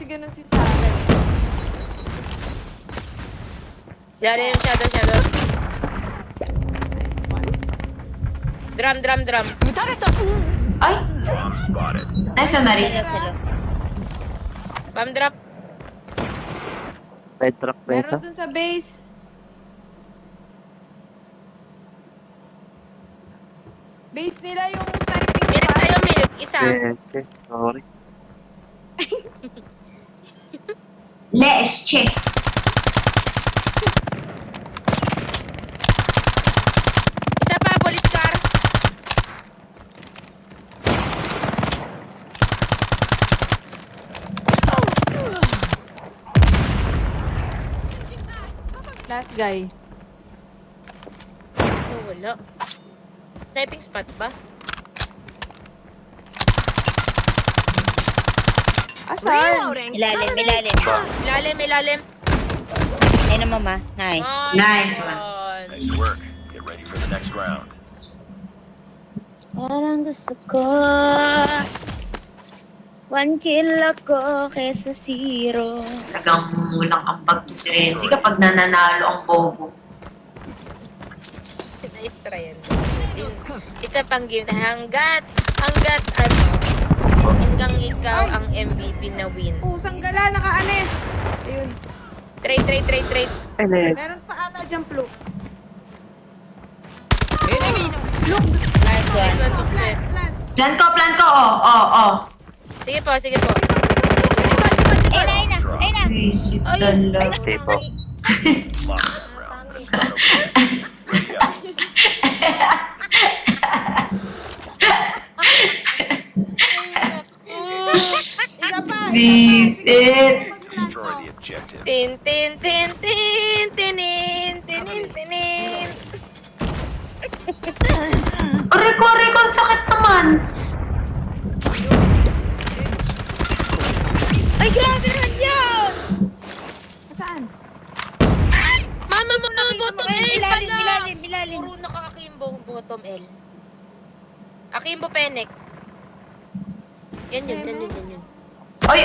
ganun si Sarah. Dali yung shadow. Nice one. Drum. Ay! Bomb spotted. Nice one, Mari. Salo. Bomb drop. Side track pa Meron isa. dun sa base. Base nila yung sniping Milk spot. sa'yo, milk. Isa. Sorry. Let's check. Isa pa, police car. Last guy. Oh, wala. Sniping spot ba? Asan? Ilalim. Ilalim. Ayun na, mama. Nice. Nice one. Nice work. Get ready for the next round. Parang gusto ko 1 kill ako kesa 0. Talagang mulang ambag to si Renzi kapag nananalo ang bobo. Nice try yan. Isa pang game na hanggat hanggang ikaw ang MVP na win. Pusang gala, nakaalis. Ayun. Trade. Ay, net. Meron pa ata dyan, Flo. Nice one. Plant. Plan ko, oh. Sige po. Ayun na. Visit Ay, dala. Okay po. Lock that round, but it's not over. Ready up. Isa pa. Visit. Destroy the objective. Tin. Aray ko, ang sakit naman. Ay, grabe naman yan! Saan? Mama mo na bottom L pala. Ilalim. Puro nakakakimbo bottom L. Akimbo Penek. Yan yun. Oy,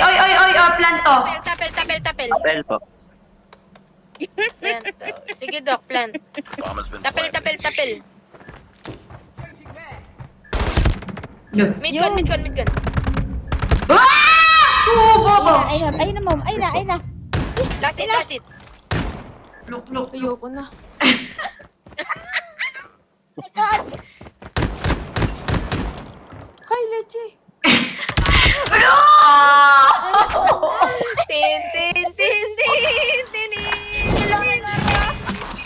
plan to. Tapel. Apel po. Plant. Sige, Doc, plant. Bomb has been Tapel. planted. Look. Midgun. Ah! Bobo. Ayun na, mom. Ayun na. Last it. Look. Ayoko na. Kay, leche. No! Tin.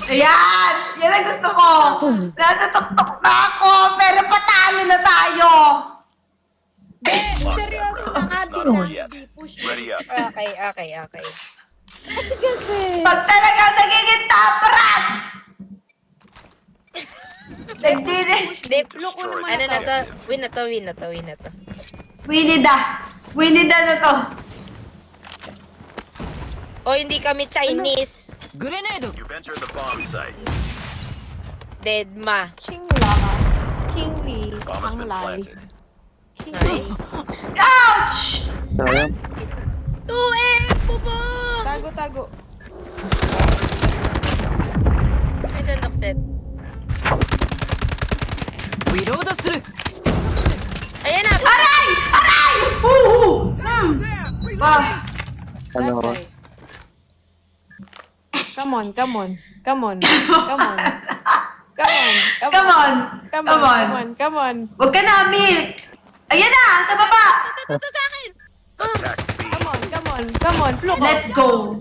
Ayan! Yan ang gusto ko! Nasa tuktok na ako, pero patalo na tayo! Lost that Seryoso round, na but it's not adi over na. yet. Push. Ready up. Okay. Kasi. Pag talaga nagiging top rank! Nagdini. Dip. Destroy Ano the na to? objective. Win na to. Winida na to. O, hindi kami Chinese. You've entered the bomb site. Dead ma. Chingla. Kingly. Bomb has been Panglay. planted. Nice. Ouch! Sayang. 2M! Bubong! Tago. May sandok set. Ayan na! Aray! Ah, Ano ko? Come on. Huwag ka na, Milk! Ayan na! Sa baba! Ito sa akin! Attack B. Come on. Flo, Let's go!